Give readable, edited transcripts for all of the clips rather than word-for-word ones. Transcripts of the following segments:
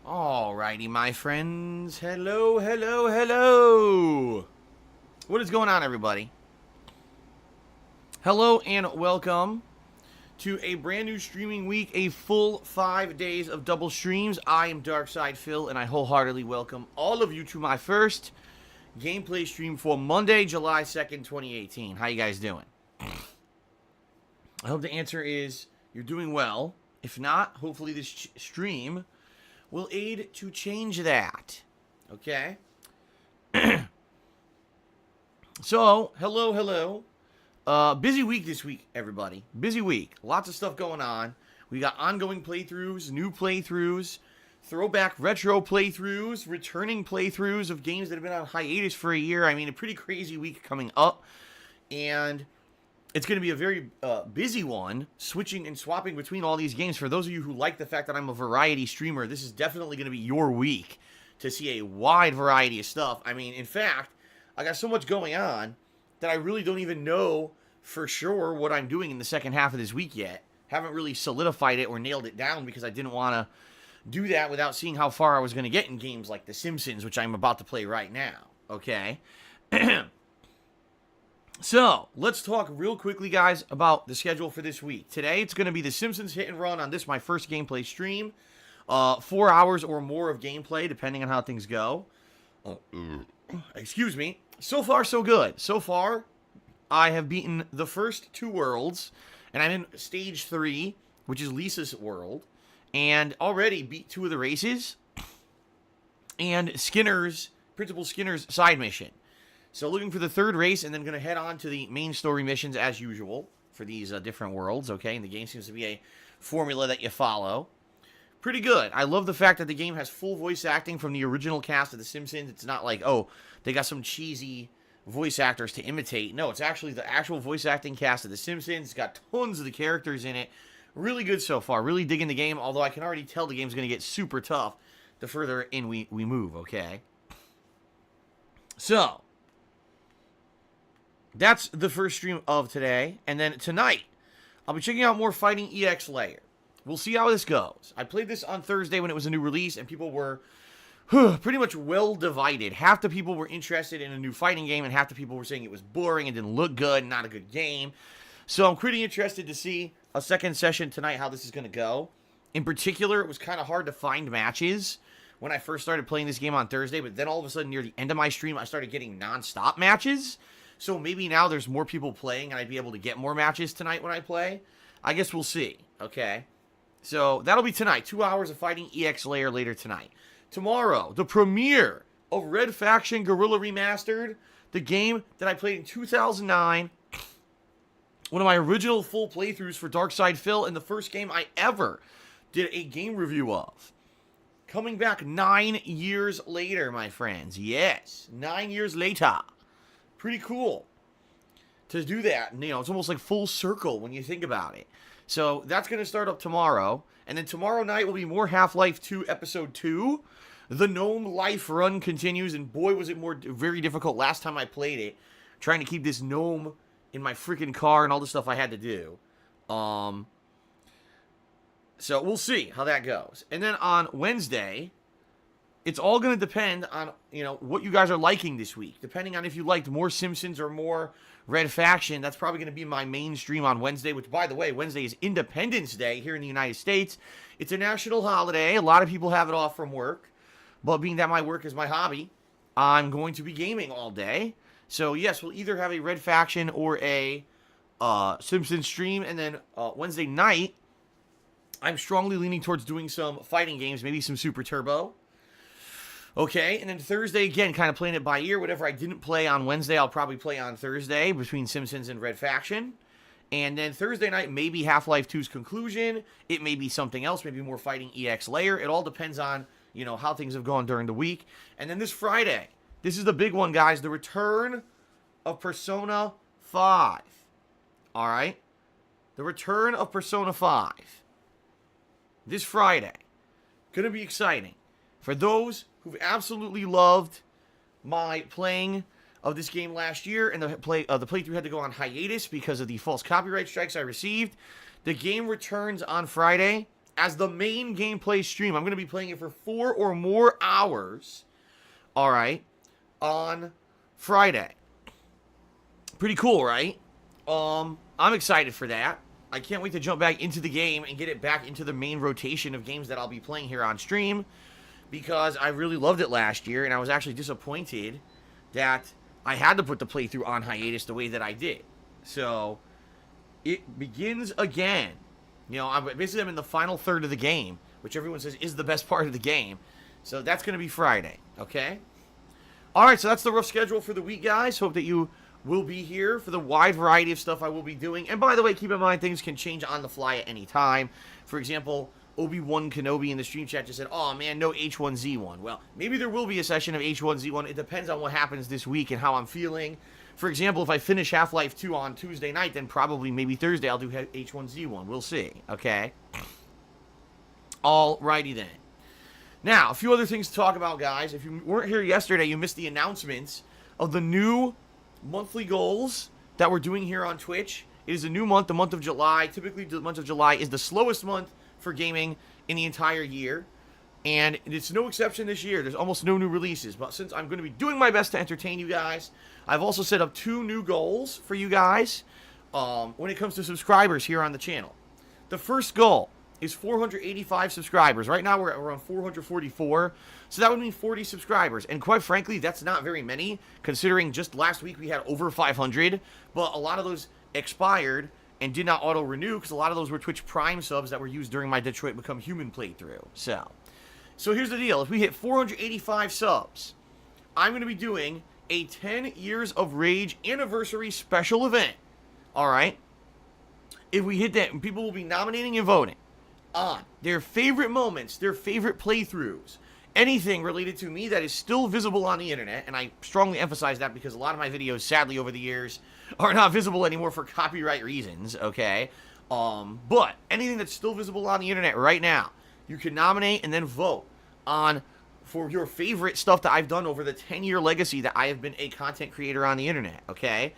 Alrighty, my friends. Hello, hello, hello. What is going on, everybody? Hello and welcome to a brand new streaming week, a full 5 days of double streams. I am Darkside Phil, and I wholeheartedly welcome all of you to my first gameplay stream for Monday, July 2nd, 2018. How you guys doing? I hope the answer is you're doing well. If not, hopefully this stream will aid to change that. Okay? So, hello. Busy week this week, everybody. Busy week. Lots of stuff going on. We got ongoing playthroughs, new playthroughs, throwback retro playthroughs, returning playthroughs of games that have been on hiatus for a year. I mean, a pretty crazy week coming up. And it's going to be a very busy one, switching and swapping between all these games. For those of you who like the fact that I'm a variety streamer, this is definitely going to be your week to see a wide variety of stuff. I mean, in fact, I got so much going on that I really don't even know for sure what I'm doing in the second half of this week yet. Haven't really solidified it or nailed it down because I didn't want to do that without seeing how far I was going to get in games like The Simpsons, which I'm about to play right now. Okay? So, let's talk real quickly, guys, about the schedule for this week. Today, it's going to be The Simpsons Hit and Run on this, my first gameplay stream. 4 hours or more of gameplay, depending on how things go. Excuse me. So far, so good. So far, I have beaten the first 2 worlds, and I'm in Stage 3, which is Lisa's world, and already beat 2 of the races, and Principal Skinner's side mission. So looking for the 3rd race, and then going to head on to the main story missions as usual for these different worlds, okay? And the game seems to be a formula that you follow. Pretty good. I love the fact that the game has full voice acting from the original cast of The Simpsons. It's not like, oh, they got some cheesy voice actors to imitate. No, it's actually the actual voice acting cast of The Simpsons. It's got tons of the characters in it. Really good so far. Really digging the game, although I can already tell the game's going to get super tough the further in we move, okay? So, that's the first stream of today. And then tonight, I'll be checking out more Fighting EX Layer. We'll see how this goes. I played this on Thursday when it was a new release, and people were pretty much well divided. Half the people were interested in a new fighting game, and half the people were saying it was boring and didn't look good, not a good game. So I'm pretty interested to see a second session tonight, how this is going to go. In particular, it was kind of hard to find matches when I first started playing this game on Thursday, but then all of a sudden near the end of my stream, I started getting non-stop matches. So maybe now there's more people playing and I'd be able to get more matches tonight when I play. I guess we'll see, okay? So that'll be tonight. 2 hours of Fighting EX Layer later tonight. Tomorrow, the premiere of Red Faction Guerrilla Remastered, the game that I played in 2009. One of my original full playthroughs for Darkside Phil, and the first game I ever did a game review of. Coming back 9 years later, my friends. Yes, 9 years later. Pretty cool to do that. And, you know, it's almost like full circle when you think about it. So that's going to start up tomorrow. And then tomorrow night will be more Half-Life 2 Episode 2. The Gnome Life run continues. And boy, was it very difficult last time I played it. Trying to keep this gnome in my freaking car and all the stuff I had to do. So we'll see how that goes. And then on Wednesday, it's all going to depend on, you know, what you guys are liking this week. Depending on if you liked more Simpsons or more Red Faction, that's probably going to be my main stream on Wednesday, which, by the way, Wednesday is Independence Day here in the United States. It's a national holiday. A lot of people have it off from work. But being that my work is my hobby, I'm going to be gaming all day. So, yes, we'll either have a Red Faction or a Simpsons stream. And then Wednesday night, I'm strongly leaning towards doing some fighting games, maybe some Super Turbo. Okay, and then Thursday, again, kind of playing it by ear. Whatever I didn't play on Wednesday, I'll probably play on Thursday between Simpsons and Red Faction. And then Thursday night, maybe Half-Life 2's conclusion. It may be something else, maybe more Fighting EX Layer. It all depends on, you know, how things have gone during the week. And then this Friday, this is the big one, guys. The return of Persona 5. All right? The return of Persona 5. This Friday. Gonna be exciting. For those who've absolutely loved my playing of this game last year, and the playthrough had to go on hiatus because of the false copyright strikes I received, the game returns on Friday as the main gameplay stream. I'm going to be playing it for 4 or more hours, all right, on Friday. Pretty cool, right? I'm excited for that. I can't wait to jump back into the game and get it back into the main rotation of games that I'll be playing here on stream, because I really loved it last year, and I was actually disappointed that I had to put the playthrough on hiatus the way that I did. So, it begins again. You know, basically I'm in the final third of the game, which everyone says is the best part of the game. So that's going to be Friday, okay? Alright, so that's the rough schedule for the week, guys. Hope that you will be here for the wide variety of stuff I will be doing. And by the way, keep in mind, things can change on the fly at any time. For example, Obi-Wan Kenobi in the stream chat just said, oh man, no H1Z1. Well, maybe there will be a session of H1Z1. It depends on what happens this week and how I'm feeling. For example, if I finish Half-Life 2 on Tuesday night, then probably maybe Thursday I'll do H1Z1. We'll see, okay? Alrighty then. Now, a few other things to talk about, guys. If you weren't here yesterday, you missed the announcements of the new monthly goals that we're doing here on Twitch. It is a new month, the month of July. Typically, the month of July is the slowest month for gaming in the entire year, and it's no exception this year. There's almost no new releases, but since I'm going to be doing my best to entertain you guys, I've also set up 2 new goals for you guys when it comes to subscribers here on the channel. The first goal is 485 subscribers. Right now we're around 444, so that would mean 40 subscribers, and quite frankly, that's not very many, considering just last week we had over 500, but a lot of those expired and did not auto-renew, because a lot of those were Twitch Prime subs that were used during my Detroit Become Human playthrough. So here's the deal. If we hit 485 subs, I'm going to be doing a 10 Years of Rage anniversary special event. Alright? If we hit that, people will be nominating and voting on their favorite moments, their favorite playthroughs, anything related to me that is still visible on the internet, and I strongly emphasize that because a lot of my videos, sadly, over the years, are not visible anymore for copyright reasons, okay? But anything that's still visible on the internet right now, you can nominate and then vote on for your favorite stuff that I've done over the 10-year legacy that I have been a content creator on the internet, okay?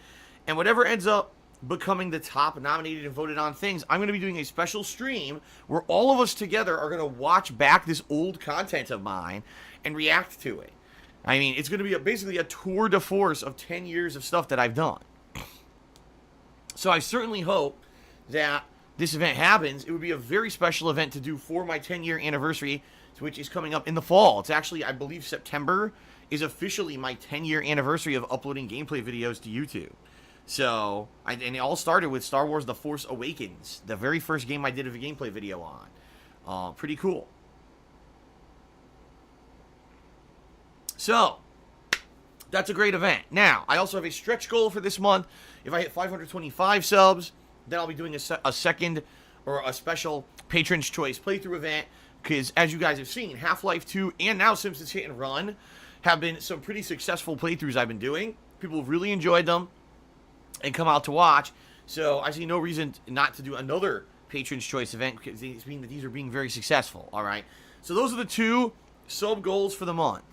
And whatever ends up becoming the top nominated and voted on things, I'm going to be doing a special stream where all of us together are going to watch back this old content of mine and react to it. I mean, it's going to be basically a tour de force of 10 years of stuff that I've done. So I certainly hope that this event happens. It would be a very special event to do for my 10-year anniversary, which is coming up in the fall. It's actually, I believe, September is officially my 10-year anniversary of uploading gameplay videos to YouTube. So, and it all started with Star Wars The Force Awakens, the very first game I did a gameplay video on. Pretty cool. So, that's a great event. Now, I also have a stretch goal for this month. If I hit 525 subs, then I'll be doing a second or a special Patron's Choice playthrough event. Because, as you guys have seen, Half-Life 2 and now Simpsons Hit and Run have been some pretty successful playthroughs I've been doing. People have really enjoyed them and come out to watch. So, I see no reason not to do another Patron's Choice event, because these mean that these are being very successful, alright? So, those are the 2 sub goals for the month.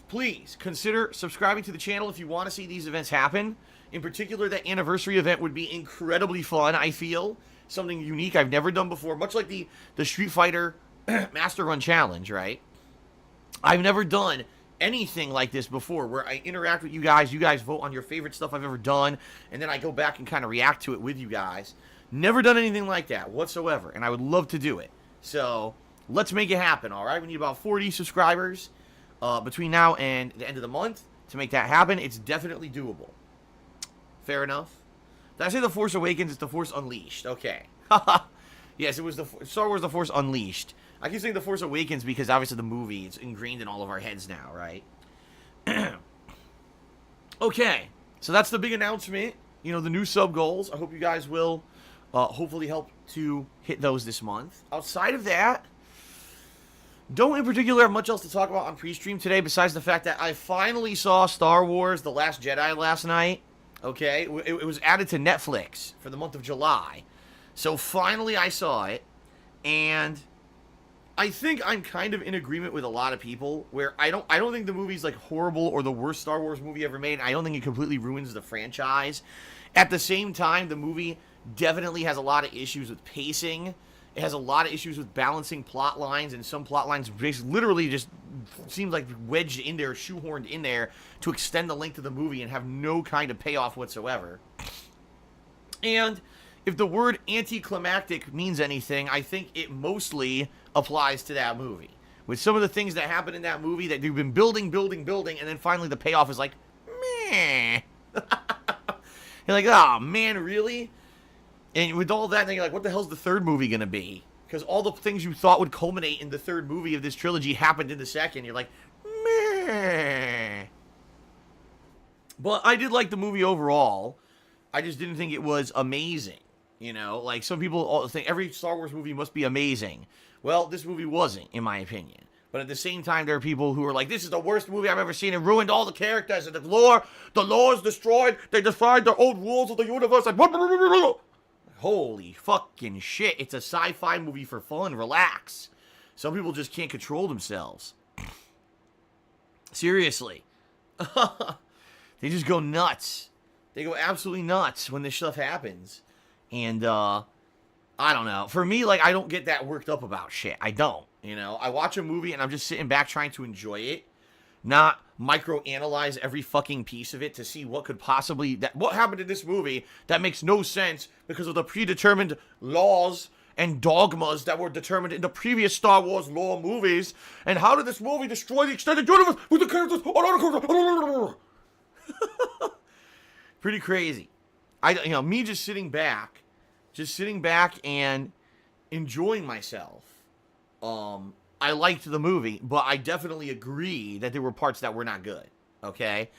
Please consider subscribing to the channel if you want to see these events happen. In particular, that anniversary event would be incredibly fun, I feel. Something unique I've never done before, much like the Street Fighter Master Run Challenge, right? I've never done anything like this before, where I interact with you guys vote on your favorite stuff I've ever done, and then I go back and kind of react to it with you guys. Never done anything like that whatsoever, and I would love to do it. So, let's make it happen, alright? We need about 40 subscribers between now and the end of the month to make that happen. It's definitely doable. Fair enough? Did I say The Force Awakens? It's The Force Unleashed. Okay. Yes, it was the Star Wars The Force Unleashed. I keep saying The Force Awakens because obviously the movie, it's ingrained in all of our heads now, right? Okay. So that's the big announcement. You know, the new sub goals. I hope you guys will hopefully help to hit those this month. Outside of that, don't in particular have much else to talk about on pre-stream today besides the fact that I finally saw Star Wars The Last Jedi last night. Okay, it was added to Netflix for the month of July. So finally I saw it, and I think I'm kind of in agreement with a lot of people where I don't think the movie's like horrible or the worst Star Wars movie ever made. I don't think it completely ruins the franchise. At the same time, the movie definitely has a lot of issues with pacing It has a lot of issues with balancing plot lines, and some plot lines literally just seems like wedged in there, shoehorned in there to extend the length of the movie and have no kind of payoff whatsoever. And if the word anticlimactic means anything, I think it mostly applies to that movie. With some of the things that happen in that movie that you've been building, and then finally the payoff is like, meh. You're like, oh, man, really? And with all that, then you're like, what the hell's the third movie going to be? Because all the things you thought would culminate in the third movie of this trilogy happened in the second. You're like, meh. But I did like the movie overall. I just didn't think it was amazing. You know, like some people think every Star Wars movie must be amazing. Well, this movie wasn't, in my opinion. But at the same time, there are people who are like, this is the worst movie I've ever seen. It ruined all the characters and the lore is destroyed. They defied the old rules of the universe. Like, holy fucking shit. It's a sci-fi movie for fun. Relax. Some people just can't control themselves. Seriously. They just go nuts. They go absolutely nuts when this stuff happens. And, I don't know. For me, like, I don't get that worked up about shit. I don't, you know. I watch a movie and I'm just sitting back trying to enjoy it. Not microanalyze every fucking piece of it to see what could possibly... what happened in this movie that makes no sense because of the predetermined laws and dogmas that were determined in the previous Star Wars lore movies. And how did this movie destroy the extended universe with the characters... Pretty crazy. Me just sitting back and enjoying myself. I liked the movie, but I definitely agree that there were parts that were not good. Okay?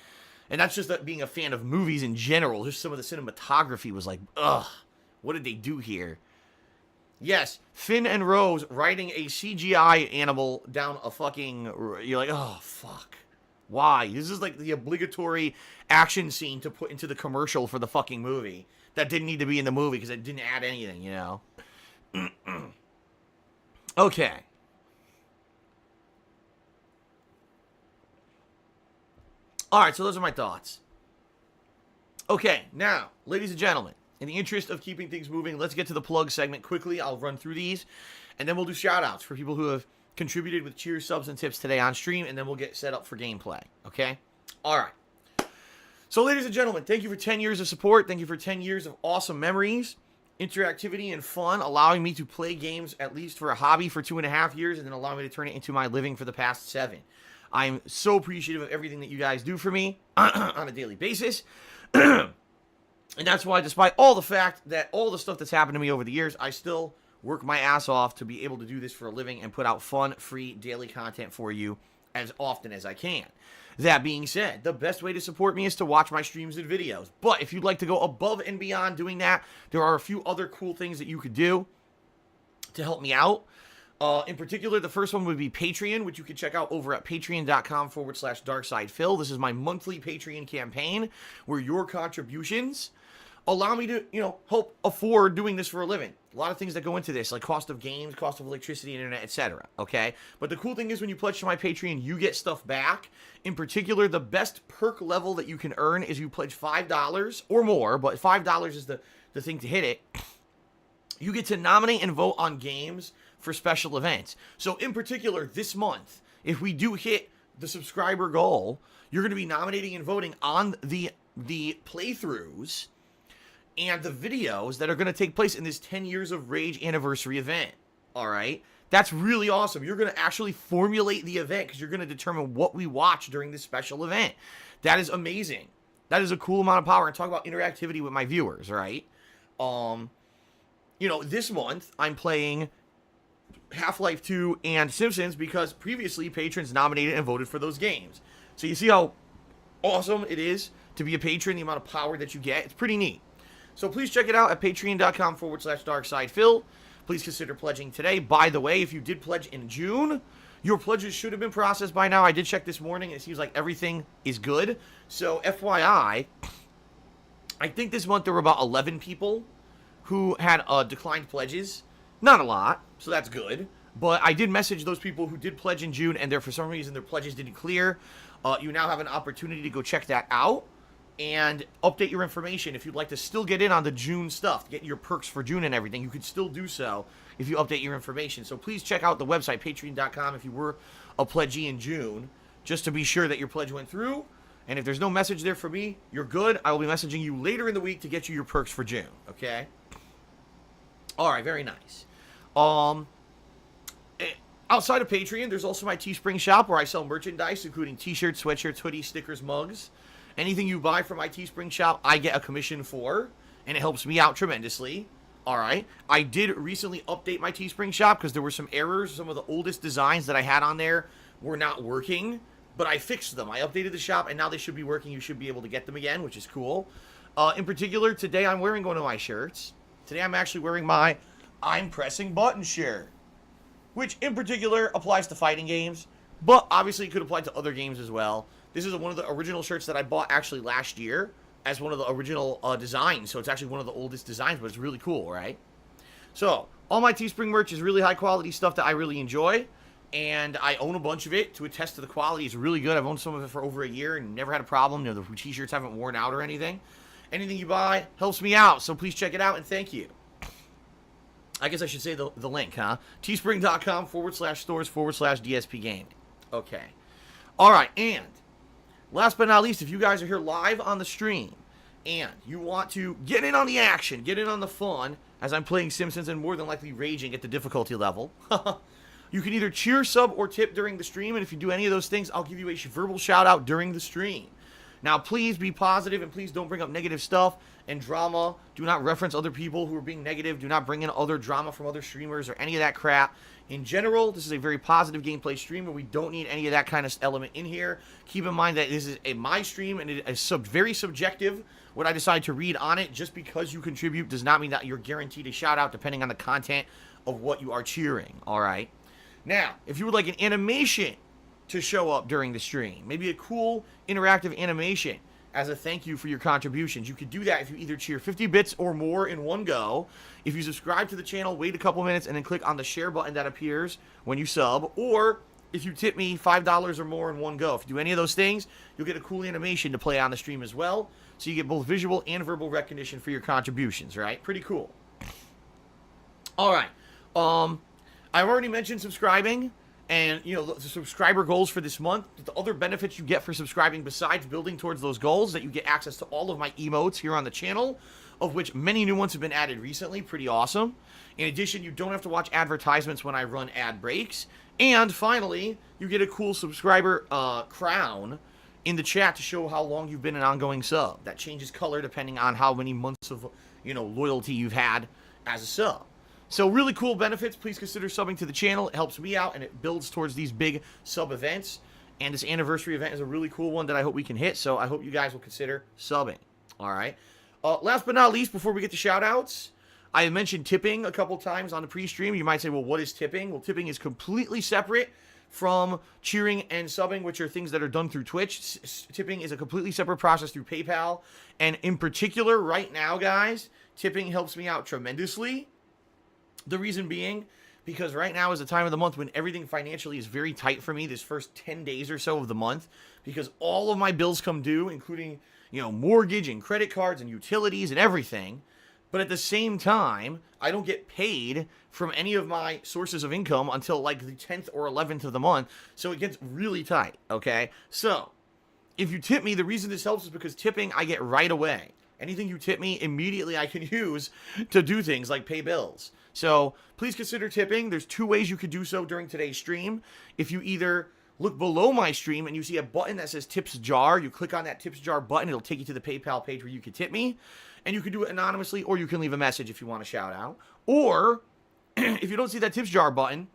And that's just that being a fan of movies in general. Just some of the cinematography was like, ugh, what did they do here? Yes, Finn and Rose riding a CGI animal down a fucking... You're like, oh, fuck. Why? This is like the obligatory action scene to put into the commercial for the fucking movie. That didn't need to be in the movie because it didn't add anything, you know? Okay. Alright, so those are my thoughts. Okay, now, ladies and gentlemen, in the interest of keeping things moving, let's get to the plug segment quickly. I'll run through these, and then we'll do shout-outs for people who have contributed with cheers, subs, and tips today on stream, and then we'll get set up for gameplay, okay? Alright. So, ladies and gentlemen, thank you for 10 years of support. Thank you for 10 years of awesome memories, interactivity, and fun, allowing me to play games at least for a hobby for 2.5 years, and then allowing me to turn it into my living for the past 7. I'm so appreciative of everything that you guys do for me on a daily basis. And that's why, despite all the fact that all the stuff that's happened to me over the years, I still work my ass off to be able to do this for a living and put out fun, free, daily content for you as often as I can. That being said, the best way to support me is to watch my streams and videos. But if you'd like to go above and beyond doing that, there are a few other cool things that you could do to help me out. In particular, the first one would be Patreon, which you can check out over at patreon.com/darksidephil. This is my monthly Patreon campaign where your contributions allow me to, help afford doing this for a living. A lot of things that go into this, like cost of games, cost of electricity, internet, etc. Okay? But the cool thing is when you pledge to my Patreon, you get stuff back. In particular, the best perk level that you can earn is you pledge $5 or more, but $5 is the thing to hit it. You get to nominate and vote on games for special events. So in particular, this month, if we do hit the subscriber goal, you're going to be nominating and voting on the playthroughs and the videos that are going to take place in this 10 years of Rage anniversary event. All right? That's really awesome. You're going to actually formulate the event because you're going to determine what we watch during this special event. That is amazing. That is a cool amount of power. And talk about interactivity with my viewers, right? This month I'm playing Half-Life 2 and Simpsons because previously patrons nominated and voted for those games. So you see how awesome it is to be a patron, the amount of power that you get. It's pretty neat. So please check it out at patreon.com/darksidephil. Please consider pledging today. By the way, if you did pledge in June, your pledges should have been processed by now. I did check this morning, and it seems like everything is good. So FYI, I think this month there were about 11 people who had declined pledges. Not a lot, so that's good. But I did message those people who did pledge in June, and for some reason their pledges didn't clear. You now have an opportunity to go check that out and update your information. If you'd like to still get in on the June stuff, get your perks for June and everything, you could still do so. if you update your information. So please check out the website, patreon.com, if you were a pledgee in June, just to be sure that your pledge went through. And if there's no message there for me, you're good. I will be messaging you later in the week to get you your perks for June, okay? All right, very nice. Outside of Patreon, there's also my Teespring shop where I sell merchandise, including t-shirts, sweatshirts, hoodies, stickers, mugs. Anything you buy from my Teespring shop, I get a commission for, and it helps me out tremendously. All right. I did recently update my Teespring shop because there were some errors. Some of the oldest designs that I had on there were not working, but I fixed them. I updated the shop, and now they should be working. You should be able to get them again, which is cool. In particular, today I'm wearing one of my shirts. Today I'm actually wearing my I'm Pressing Button shirt, which in particular applies to fighting games, but obviously it could apply to other games as well. This is one of the original shirts that I bought actually last year as one of the original designs, so it's actually one of the oldest designs, but it's really cool, right? So, all my Teespring merch is really high quality stuff that I really enjoy, and I own a bunch of it to attest to the quality. It's really good. I've owned some of it for over a year and never had a problem. You know, the t-shirts haven't worn out or anything. Anything you buy helps me out, so please check it out, and thank you. I guess I should say the link, huh? teespring.com/stores/DSPGaming. Okay. All right, and last but not least, if you guys are here live on the stream and you want to get in on the action, get in on the fun, as I'm playing Simpsons and more than likely raging at the difficulty level, you can either cheer, sub, or tip during the stream, and if you do any of those things, I'll give you a verbal shout-out during the stream. Now, please be positive, and please don't bring up negative stuff and drama. Do not reference other people who are being negative. Do not bring in other drama from other streamers or any of that crap. In general, this is a very positive gameplay stream where we don't need any of that kind of element in here. Keep in mind that this is my stream, and it is very subjective what I decide to read on it. Just because you contribute does not mean that you're guaranteed a shout-out depending on the content of what you are cheering, all right? Now, if you would like an animation to show up during the stream, maybe a cool interactive animation as a thank you for your contributions, you could do that if you either cheer 50 bits or more in one go, if you subscribe to the channel, wait a couple minutes, and then click on the share button that appears when you sub, or if you tip me $5 or more in one go. If you do any of those things, you'll get a cool animation to play on the stream as well, so you get both visual and verbal recognition for your contributions, right? Pretty cool. All right. I've already mentioned subscribing, and, you know, the subscriber goals for this month. The other benefits you get for subscribing besides building towards those goals, that you get access to all of my emotes here on the channel, of which many new ones have been added recently. Pretty awesome. In addition, you don't have to watch advertisements when I run ad breaks. And finally, you get a cool subscriber crown in the chat to show how long you've been an ongoing sub. That changes color depending on how many months of, you know, loyalty you've had as a sub. So really cool benefits. Please consider subbing to the channel. It helps me out, and it builds towards these big sub events. And this anniversary event is a really cool one that I hope we can hit. So I hope you guys will consider subbing. All right. Last but not least, before we get to shout-outs, I mentioned tipping a couple times on the pre-stream. You might say, well, what is tipping? Well, tipping is completely separate from cheering and subbing, which are things that are done through Twitch. Tipping is a completely separate process through PayPal. And in particular, right now, guys, tipping helps me out tremendously. The reason being, because right now is the time of the month when everything financially is very tight for me, this first 10 days or so of the month, because all of my bills come due, including, you know, mortgage and credit cards and utilities and everything. But at the same time, I don't get paid from any of my sources of income until like the 10th or 11th of the month. So it gets really tight, okay? So if you tip me, the reason this helps is because tipping I get right away. Anything you tip me, immediately I can use to do things like pay bills. So please consider tipping. There's two ways you could do so during today's stream. If you either look below my stream and you see a button that says Tips Jar, you click on that Tips Jar button, it'll take you to the PayPal page where you can tip me. And you can do it anonymously, or you can leave a message if you want a shout out. Or if you don't see that Tips Jar button,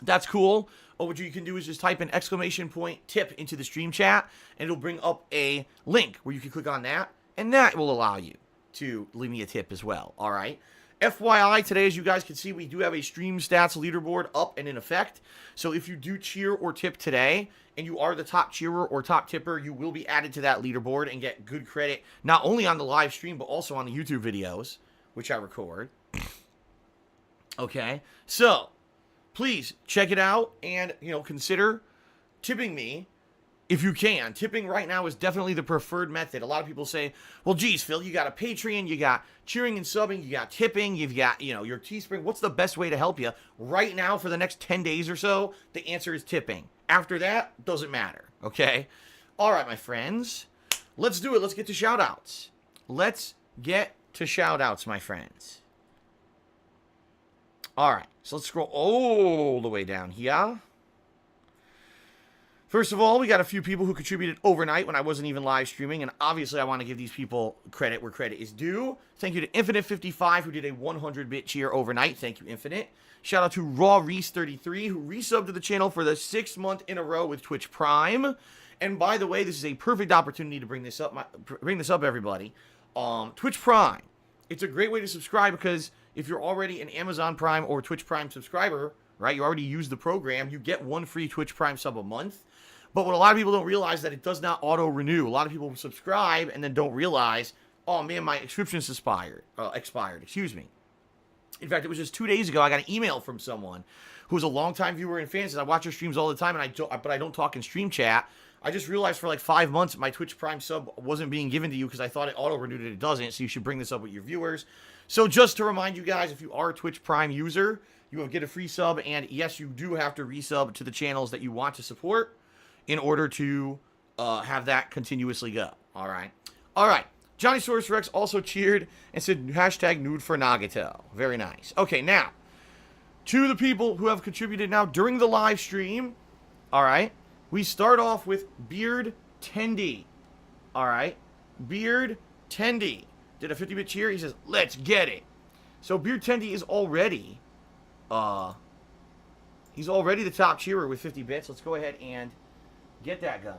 that's cool. Or what you can do is just type an exclamation point tip into the stream chat, and it'll bring up a link where you can click on that, and that will allow you to leave me a tip as well. All right. FYI, today, as you guys can see, we do have a stream stats leaderboard up and in effect. So if you do cheer or tip today, and you are the top cheerer or top tipper, you will be added to that leaderboard and get good credit, not only on the live stream, but also on the YouTube videos, which I record. Okay, so please check it out and, you know, consider tipping me if you can. Tipping right now is definitely the preferred method. A lot of people say, well, geez, Phil, you got a Patreon, you got cheering and subbing, you got tipping, you've got, your Teespring. What's the best way to help you? Right now, for the next 10 days or so, the answer is tipping. After that, doesn't matter, okay? All right, my friends. Let's do it. Let's get to shout-outs. Let's get to shout-outs, my friends. All right, so let's scroll all the way down here. First of all, we got a few people who contributed overnight when I wasn't even live streaming, and obviously I want to give these people credit where credit is due. Thank you to Infinite55, who did a 100-bit cheer overnight. Thank you, Infinite. Shout out to Raw Reese33, who resubbed to the channel for the 6th month in a row with Twitch Prime. And by the way, this is a perfect opportunity to bring this up, everybody. Twitch Prime. It's a great way to subscribe because if you're already an Amazon Prime or Twitch Prime subscriber, right, you already use the program, you get one free Twitch Prime sub a month. But what a lot of people don't realize that it does not auto-renew. A lot of people subscribe and then don't realize, oh man, my subscription's expired. Excuse me. In fact, it was just 2 days ago I got an email from someone who was a longtime viewer and fan. Says, I watch your streams all the time, but I don't talk in stream chat. I just realized for like 5 months my Twitch Prime sub wasn't being given to you because I thought it auto-renewed and it doesn't. So you should bring this up with your viewers. So just to remind you guys, if you are a Twitch Prime user, you will get a free sub. And yes, you do have to resub to the channels that you want to support in order to have that continuously go. All right. All right. Johnny Source Rex also cheered and said, hashtag nude for Nagato. Very nice. Okay, now, to the people who have contributed now during the live stream, all right, we start off with Beard Tendy. All right. Beard Tendy did a 50-bit cheer. He says, let's get it. So Beard Tendy is already, he's already the top cheerer with 50 bits. Let's go ahead and get that going.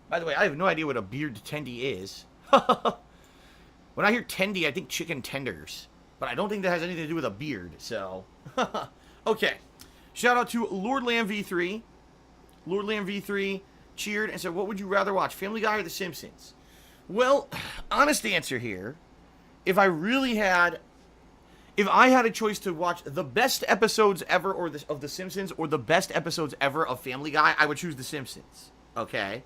By the way, I have no idea what a beard tendy is. When I hear tendy, I think chicken tenders. But I don't think that has anything to do with a beard, so. Okay. Shout out to Lord Lamb V3. Lord Lamb V3 cheered and said, what would you rather watch, Family Guy or The Simpsons? Well, honest answer here. If I had a choice to watch the best episodes ever of The Simpsons or the best episodes ever of Family Guy, I would choose The Simpsons. Okay?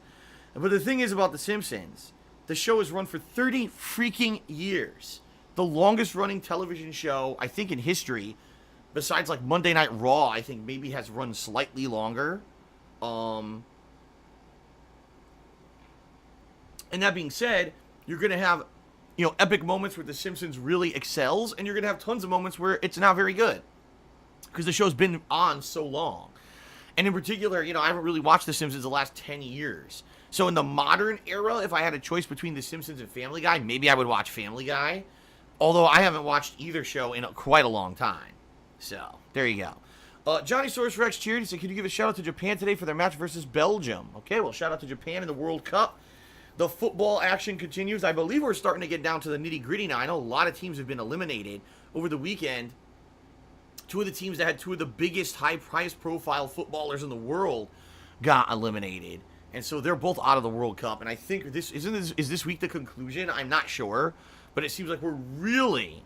But the thing is about The Simpsons, the show has run for 30 freaking years. The longest running television show, I think, in history, besides like Monday Night Raw, I think maybe has run slightly longer. And that being said, you're going to have, epic moments where The Simpsons really excels, and you're going to have tons of moments where it's not very good. Because the show's been on so long. And in particular, I haven't really watched The Simpsons the last 10 years. So in the modern era, if I had a choice between The Simpsons and Family Guy, maybe I would watch Family Guy. Although I haven't watched either show in quite a long time. So, there you go. Johnny Source Rex cheered. He said, can you give a shout out to Japan today for their match versus Belgium? Okay, well, shout out to Japan in the World Cup. The football action continues. I believe we're starting to get down to the nitty-gritty now. I know a lot of teams have been eliminated over the weekend. Two of the teams that had two of the biggest, highest profile footballers in the world got eliminated. And so they're both out of the World Cup. And I think is this week the conclusion? I'm not sure. But it seems like we're really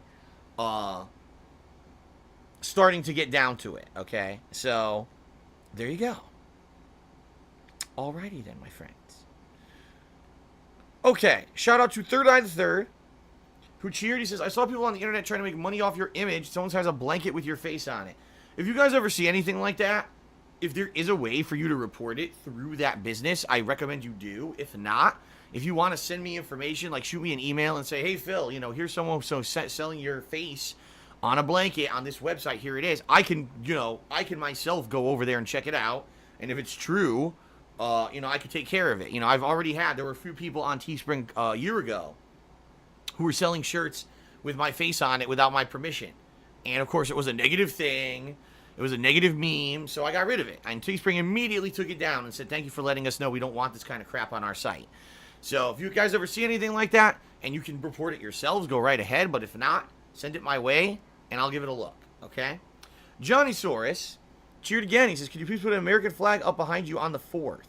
starting to get down to it. Okay? So, there you go. Alrighty then, my friends. Okay. Shout out to Third Eye the Third, who cheered. He says, I saw people on the internet trying to make money off your image. Someone has a blanket with your face on it. If you guys ever see anything like that, if there is a way for you to report it through that business, I recommend you do. If not, if you want to send me information, like shoot me an email and say, hey, Phil, here's someone selling your face on a blanket on this website. Here it is. I can myself go over there and check it out. And if it's true, I could take care of it. There were a few people on Teespring a year ago who were selling shirts with my face on it without my permission. And, of course, it was a negative thing. It was a negative meme, so I got rid of it. And Teespring immediately took it down and said, thank you for letting us know we don't want this kind of crap on our site. So if you guys ever see anything like that, and you can report it yourselves, go right ahead. But if not, send it my way, and I'll give it a look, okay? Johnny Saurus cheered again. He says, could you please put an American flag up behind you on the 4th?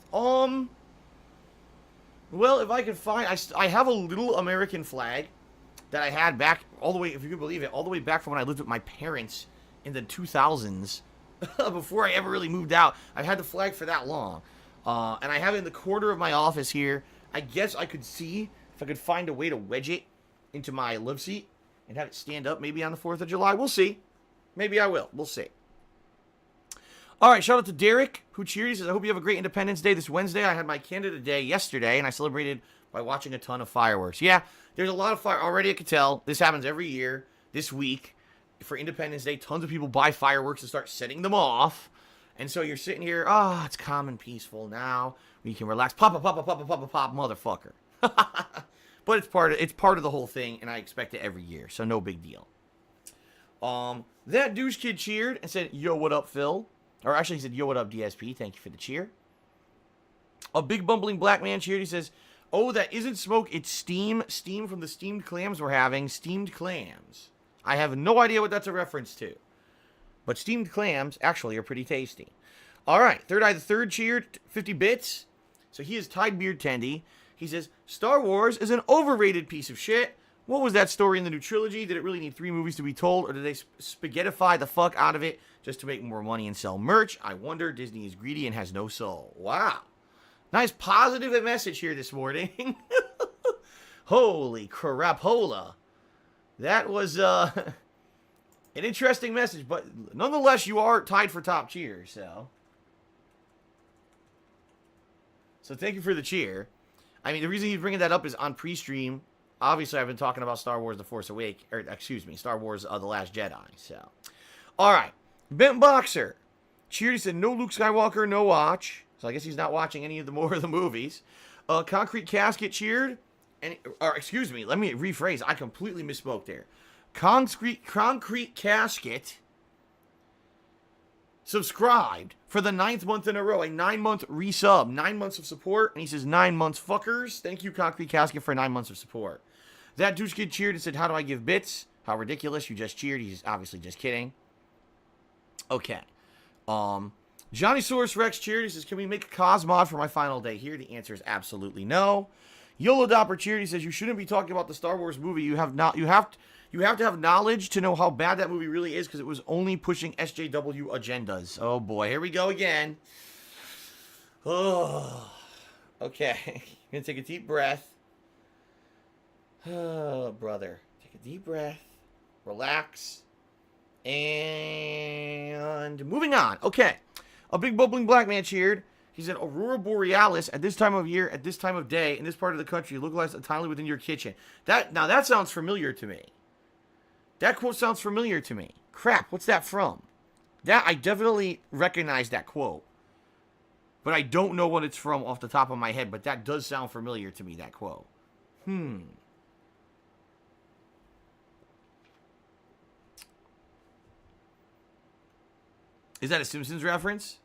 Well, if I could find... I have a little American flag that I had back all the way, if you can believe it, all the way back from when I lived with my parents in the 2000s before I ever really moved out. I've had the flag for that long. And I have it in the corner of my office here. I guess I could see if I could find a way to wedge it into my love seat and have it stand up maybe on the 4th of July. We'll see. Maybe I will. We'll see. All right, shout out to Derek, who cheered. He says, I hope you have a great Independence Day this Wednesday. I had my Canada Day yesterday, and I celebrated by watching a ton of fireworks. Yeah, there's a lot of fire. Already I could tell. This happens every year. This week, for Independence Day, tons of people buy fireworks and start setting them off. And so you're sitting here, it's calm and peaceful now. We can relax. Pop, motherfucker. But it's part of the whole thing, and I expect it every year, so no big deal. That douche kid cheered and said, yo, what up, Phil? Or actually, he said, yo, what up, DSP? Thank you for the cheer. A big bumbling black man cheered. He says, oh, that isn't smoke, it's steam. Steam from the steamed clams we're having. Steamed clams. I have no idea what that's a reference to. But steamed clams actually are pretty tasty. All right, Third Eye the Third cheered, 50 bits. So he is Tide Beard Tendy. He says, Star Wars is an overrated piece of shit. What was that story in the new trilogy? Did it really need 3 movies to be told? Or did they spaghettify the fuck out of it just to make more money and sell merch? I wonder. Disney is greedy and has no soul. Wow. Nice positive message here this morning. Holy crapola. That was an interesting message. But nonetheless, you are tied for top cheer. So thank you for the cheer. I mean, the reason he's bringing that up is on pre-stream. Obviously, I've been talking about Star Wars Star Wars The Last Jedi. So, all right. Bent Boxer cheered. He said, no Luke Skywalker, no watch. So I guess he's not watching any of the more of the movies. Concrete Casket cheered. Excuse me, let me rephrase. I completely misspoke there. Concrete Casket subscribed for the 9th month in a row. A 9-month resub. 9 months of support. And he says, 9 months, fuckers. Thank you, Concrete Casket, for 9 months of support. That douche kid cheered and said, how do I give bits? How ridiculous. You just cheered. He's obviously just kidding. Okay. Johnny Source Rex cheered. He says, can we make a Cosmod for my final day here? The answer is absolutely no. YOLO Dopper cheered. He says, you shouldn't be talking about the Star Wars movie. You have to have knowledge to know how bad that movie really is because it was only pushing SJW agendas. Oh, boy. Here we go again. Oh, okay. I'm going to take a deep breath. Oh, brother. Take a deep breath. Relax. And moving on. Okay. A big bubbling black man cheered. He said, Aurora Borealis at this time of year, at this time of day, in this part of the country, localized entirely within your kitchen. Now, that sounds familiar to me. That quote sounds familiar to me. Crap, what's that from? I definitely recognize that quote. But I don't know what it's from off the top of my head, but that does sound familiar to me, that quote. Is that a Simpsons reference?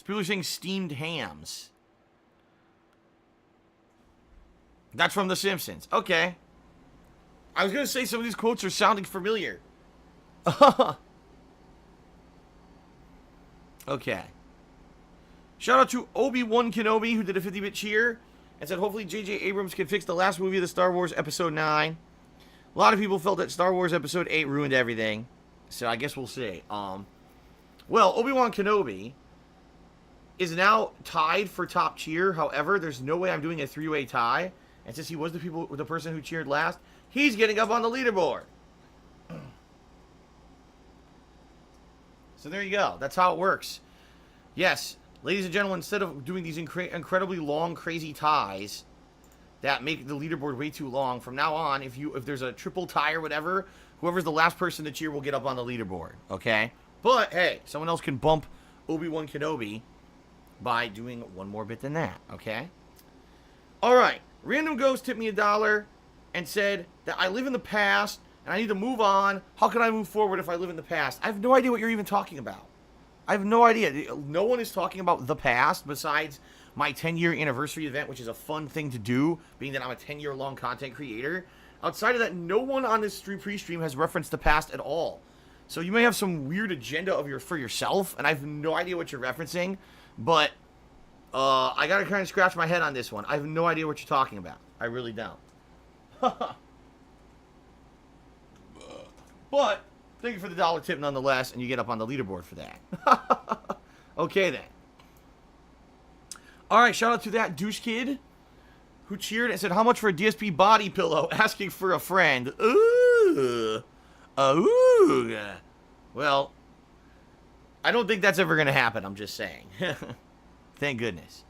People are saying steamed hams. That's from The Simpsons. Okay. I was going to say some of these quotes are sounding familiar. Okay. Shout out to Obi-Wan Kenobi, who did a 50-bit cheer and said, hopefully J.J. Abrams can fix the last movie of the Star Wars Episode 9. A lot of people felt that Star Wars Episode 8 ruined everything. So I guess we'll see. Well, Obi-Wan Kenobi is now tied for top cheer. However, there's no way I'm doing a 3-way tie. And since he was the person who cheered last, he's getting up on the leaderboard. So there you go. That's how it works. Yes, ladies and gentlemen, instead of doing these incredibly long, crazy ties that make the leaderboard way too long, from now on, if there's a triple tie or whatever, whoever's the last person to cheer will get up on the leaderboard. Okay? But, hey, someone else can bump Obi-Wan Kenobi by doing one more bit than that. Okay? All right. Random Ghost tipped me $1 and said that I live in the past and I need to move on. How can I move forward if I live in the past? I have no idea what you're even talking about. I have no idea. No one is talking about the past besides my 10-year anniversary event, which is a fun thing to do, being that I'm a 10-year-long content creator. Outside of that, no one on this pre-stream has referenced the past at all. So you may have some weird agenda for yourself, and I have no idea what you're referencing, but I gotta kind of scratch my head on this one. I have no idea what you're talking about. I really don't. But thank you for the dollar tip nonetheless, and you get up on the leaderboard for that. Okay, then. All right, shout out to that douche kid who cheered and said, how much for a DSP body pillow? Asking for a friend. Ooh. Ooh. Well, I don't think that's ever going to happen. I'm just saying. Thank goodness.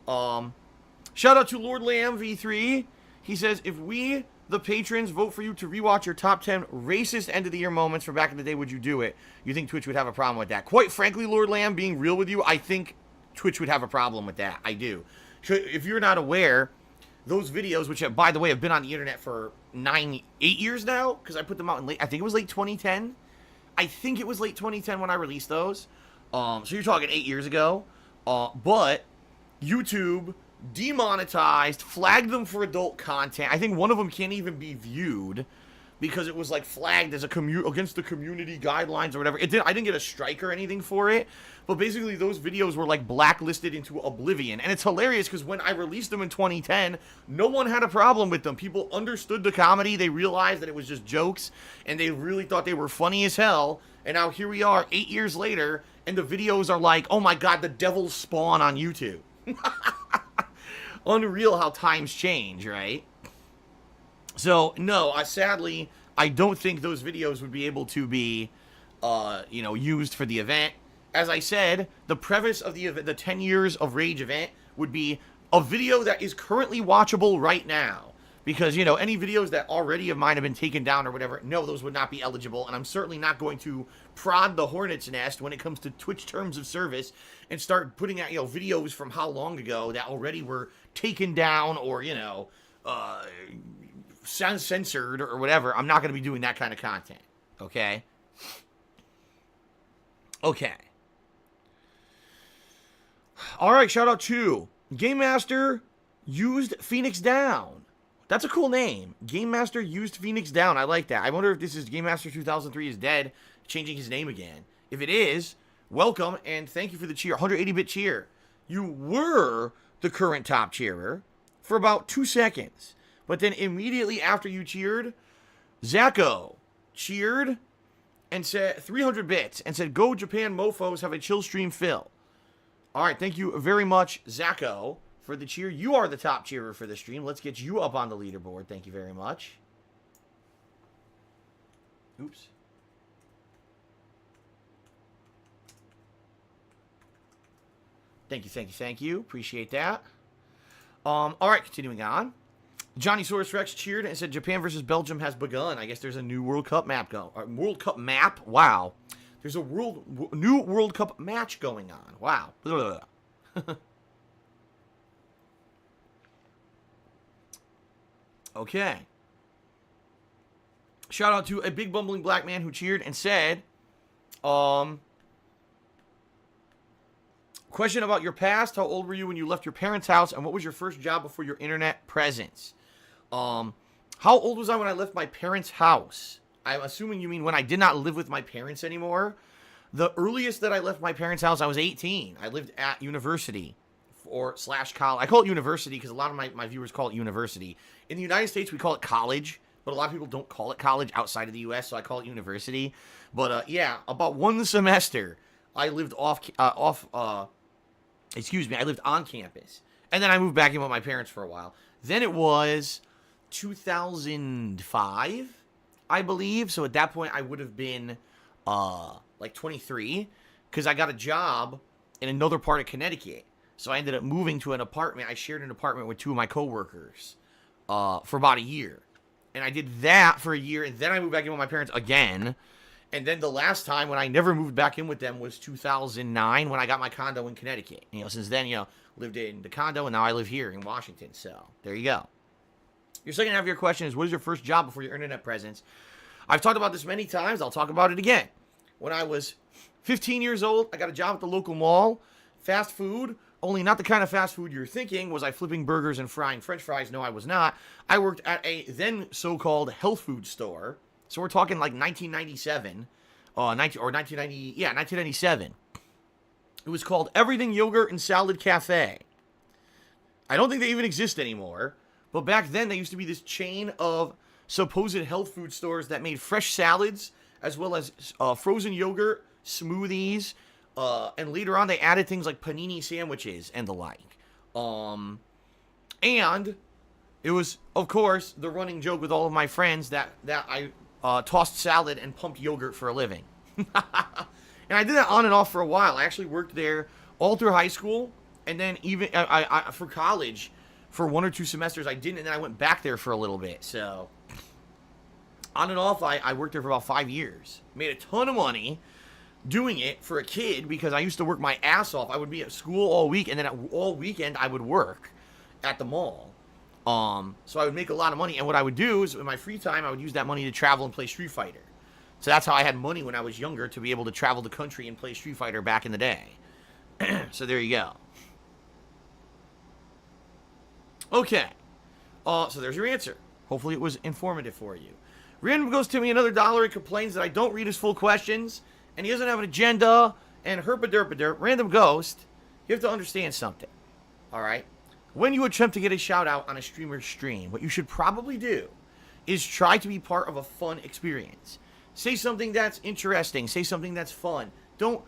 Shout out to Lord Lamb V3. He says, if we, the patrons, vote for you to rewatch your top 10 racist end of the year moments from back in the day, would you do it? You think Twitch would have a problem with that? Quite frankly, Lord Lamb, being real with you, I think Twitch would have a problem with that. I do. If you're not aware, those videos, which by the way have been on the internet for 8 years now, because I put them out in I think it was late 2010. I think it was late 2010 when I released those. So you're talking 8 years ago. But YouTube demonetized, flagged them for adult content. I think one of them can't even be viewed because it was like flagged as against the community guidelines or whatever. I didn't get a strike or anything for it, but basically those videos were like blacklisted into oblivion. And it's hilarious because when I released them in 2010, no one had a problem with them. People understood the comedy, they realized that it was just jokes, and they really thought they were funny as hell. And now here we are 8 years later, and the videos are like, oh my god, the devil's spawn on YouTube. Unreal how times change, right? So, no, sadly, I don't think those videos would be able to be, used for the event. As I said, the preface of the event, the 10 Years of Rage event, would be a video that is currently watchable right now. Because, any videos that already of mine have been taken down or whatever, no, those would not be eligible. And I'm certainly not going to prod the hornet's nest when it comes to Twitch terms of service and start putting out, videos from how long ago that already were taken down or, censored or whatever. I'm not going to be doing that kind of content. Okay? Okay. Alright, shout out to Game Master Used Phoenix Down. That's a cool name. Game Master Used Phoenix Down. I like that. I wonder if this is Game Master 2003 is dead, changing his name again. If it is, welcome and thank you for the cheer. 180-bit cheer. You were the current top cheerer for about 2 seconds. But then immediately after you cheered, Zacho cheered and said 300 bits and said, go Japan mofos, have a chill stream fill. All right, thank you very much, Zacho, for the cheer. You are the top cheerer for the stream. Let's get you up on the leaderboard. Thank you very much. Oops. Thank you. Appreciate that. All right, continuing on. Johnny Saurus Rex cheered and said Japan versus Belgium has begun. I guess there's a new World Cup map World Cup map? Wow. There's a new World Cup match going on. Wow. Okay. Shout out to a big bumbling black man who cheered and said, question about your past. How old were you when you left your parents' house? And what was your first job before your internet presence? How old was I when I left my parents' house? I'm assuming you mean when I did not live with my parents anymore. The earliest that I left my parents' house, I was 18. I lived at university / college. I call it university because a lot of my viewers call it university. In the United States, we call it college, but a lot of people don't call it college outside of the U.S., so I call it university. But, yeah, about 1 semester, I lived I lived on campus. And then I moved back in with my parents for a while. Then it was 2005, I believe. So at that point, I would have been, 23, because I got a job in another part of Connecticut. So I ended up moving to an apartment. I shared an apartment with 2 of my coworkers for about a year. And I did that for a year, and then I moved back in with my parents again. And then the last time when I never moved back in with them was 2009 when I got my condo in Connecticut. Since then, lived in the condo, and now I live here in Washington. So there you go. Your second half of your question is, what is your first job before your internet presence? I've talked about this many times. I'll talk about it again. When I was 15 years old, I got a job at the local mall. Fast food, only not the kind of fast food you're thinking. Was I flipping burgers and frying french fries? No, I was not. I worked at a then so-called health food store. So we're talking like 1997, 1997. It was called Everything Yogurt and Salad Cafe. I don't think they even exist anymore. But back then, there used to be this chain of supposed health food stores that made fresh salads as well as frozen yogurt, smoothies, and later on they added things like panini sandwiches and the like. And it was, of course, the running joke with all of my friends that I tossed salad and pumped yogurt for a living. And I did that on and off for a while. I actually worked there all through high school, and then even I for college, for 1 or 2 semesters I didn't, and then I went back there for a little bit. So on and off, I worked there for about 5 years. Made a ton of money doing it for a kid because I used to work my ass off. I would be at school all week, and then all weekend I would work at the mall. So I would make a lot of money, and what I would do is in my free time I would use that money to travel and play Street Fighter. So that's how I had money when I was younger, to be able to travel the country and play Street Fighter back in the day. So there you go. Okay. So there's your answer. Hopefully it was informative for you. Random goes to me another $1 and complains that I don't read his full questions, and he doesn't have an agenda, and herpaderpader. Random Ghost, you have to understand something. Alright? When you attempt to get a shout out on a streamer's stream, what you should probably do is try to be part of a fun experience. Say something that's interesting. Say something that's fun. Don't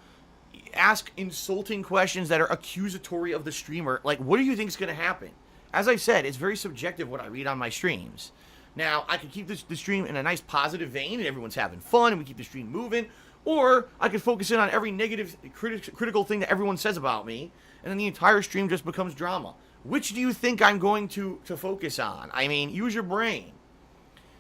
ask insulting questions that are accusatory of the streamer. Like, what do you think is going to happen? As I said, it's very subjective what I read on my streams. Now, I could keep the stream in a nice positive vein and everyone's having fun and we keep the stream moving. Or I could focus in on every negative, critical thing that everyone says about me, and then the entire stream just becomes drama. Which do you think I'm going to focus on? I mean, use your brain.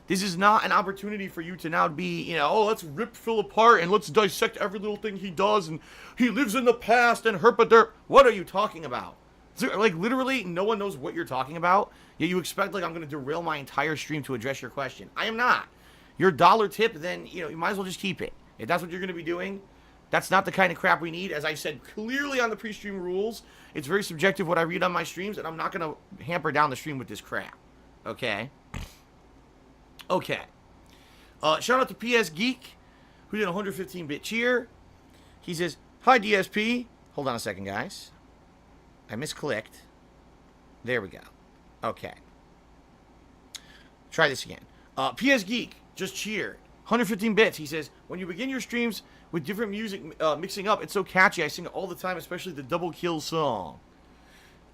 This is not an opportunity for you to now be, oh, let's rip Phil apart and let's dissect every little thing he does and he lives in the past and herpaderp. What are you talking about? Like, literally, no one knows what you're talking about, yet you expect, like, I'm going to derail my entire stream to address your question. I am not. Your $1 tip, then, you might as well just keep it. If that's what you're going to be doing, that's not the kind of crap we need. As I said clearly on the pre-stream rules, it's very subjective what I read on my streams, and I'm not going to hamper down the stream with this crap. Okay? Okay. Shout out to PS Geek, who did a 115-bit cheer. He says, hi, DSP. Hold on a second, guys. I misclicked. There we go. Okay. Try this again. PS Geek just cheered. 115 bits. He says, when you begin your streams with different music mixing up, it's so catchy. I sing it all the time, especially the Double Kill song.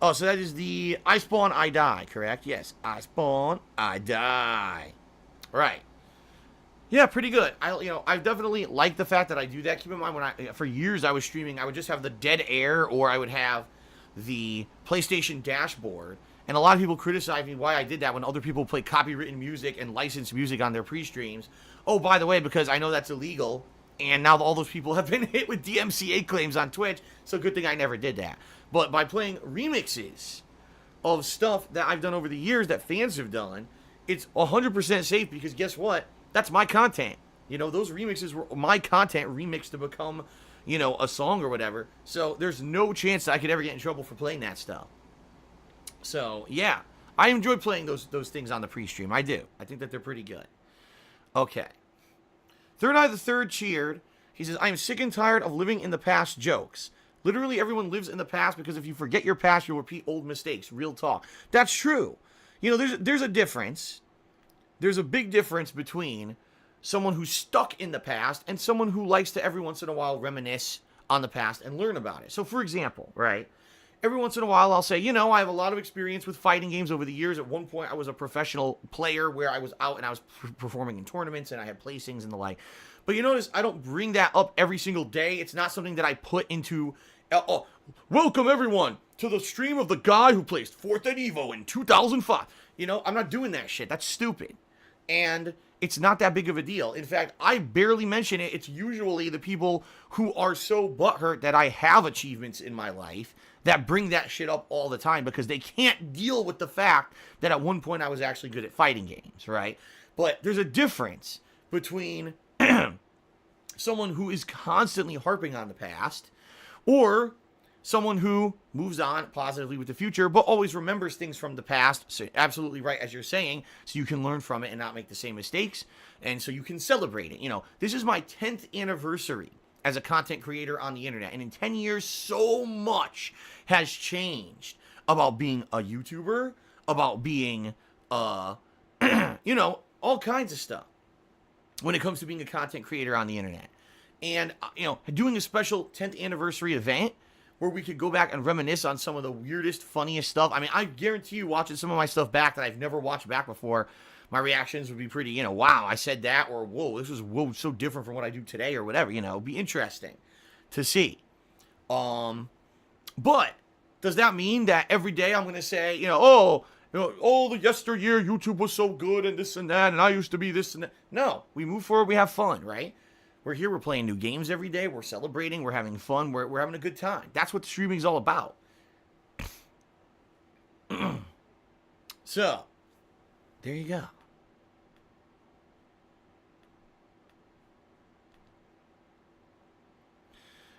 Oh, so that is the I Spawn, I Die, correct? Yes. I Spawn, I Die. Right. Yeah, pretty good. I definitely like the fact that I do that. Keep in mind, for years I was streaming, I would just have the dead air, or I would have the PlayStation dashboard. And a lot of people criticize me why I did that when other people play copywritten music and licensed music on their pre-streams. Oh, by the way, because I know that's illegal, and now all those people have been hit with DMCA claims on Twitch, so good thing I never did that. But by playing remixes of stuff that I've done over the years that fans have done, it's 100% safe, because guess what? That's my content. Those remixes were my content remixed to become, a song or whatever. So there's no chance that I could ever get in trouble for playing that stuff. So, yeah. I enjoy playing those things on the pre-stream. I do. I think that they're pretty good. Okay. Third Eye the Third cheered. He says, I am sick and tired of living in the past jokes. Literally everyone lives in the past, because if you forget your past, you'll repeat old mistakes. Real talk. That's true. There's a difference. There's a big difference between someone who's stuck in the past and someone who likes to every once in a while reminisce on the past and learn about it. So, for example, right, every once in a while I'll say, I have a lot of experience with fighting games over the years. At one point I was a professional player where I was out and I was performing in tournaments and I had placings and the like. But you notice I don't bring that up every single day. It's not something that I put into, welcome everyone to the stream of the guy who placed 4th at EVO in 2005. I'm not doing that shit. That's stupid. And it's not that big of a deal. In fact, I barely mention it. It's usually the people who are so butthurt that I have achievements in my life that bring that shit up all the time, because they can't deal with the fact that at one point I was actually good at fighting games, right? But there's a difference between someone who is constantly harping on the past, or someone who moves on positively with the future, but always remembers things from the past. So absolutely right, as you're saying, so you can learn from it and not make the same mistakes, and so you can celebrate it. This is my 10th anniversary as a content creator on the internet, and in 10 years, so much has changed about being a YouTuber, about being, all kinds of stuff. when it comes to being a content creator on the internet. And, doing a special 10th anniversary event where we could go back and reminisce on some of the weirdest, funniest stuff. I mean, I guarantee you, watching some of my stuff back that I've never watched back before, my reactions would be pretty, wow, I said that, or whoa, this was so different from what I do today, or whatever, it'd be interesting to see. But does that mean that every day I'm going to say, the yesteryear YouTube was so good and this and that, and I used to be this and that? No, we move forward, we have fun, right? We're here, we're playing new games every day, we're celebrating, we're having fun, we're having a good time. That's what streaming's all about. So, there you go.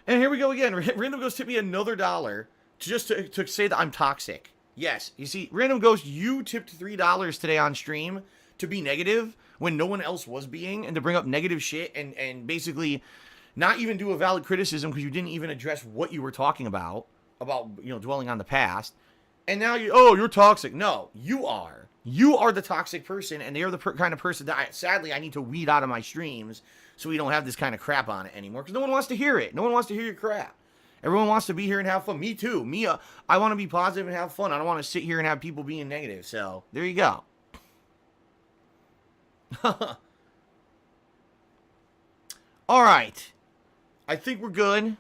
And here we go again. Random Ghost tipped me another $1 just to say that I'm toxic. Yes, you see, Random Ghost, you tipped $3 today on stream to be negative when no one else was being, and to bring up negative shit and basically not even do a valid criticism because you didn't even address what you were talking about, dwelling on the past. And now you're toxic. No, you are. You are the toxic person, and they're the kind of person that sadly I need to weed out of my streams so we don't have this kind of crap on it anymore, because no one wants to hear it. No one wants to hear your crap. Everyone wants to be here and have fun. Me too. I want to be positive and have fun. I don't want to sit here and have people being negative. So, there you go. All right. I think we're good.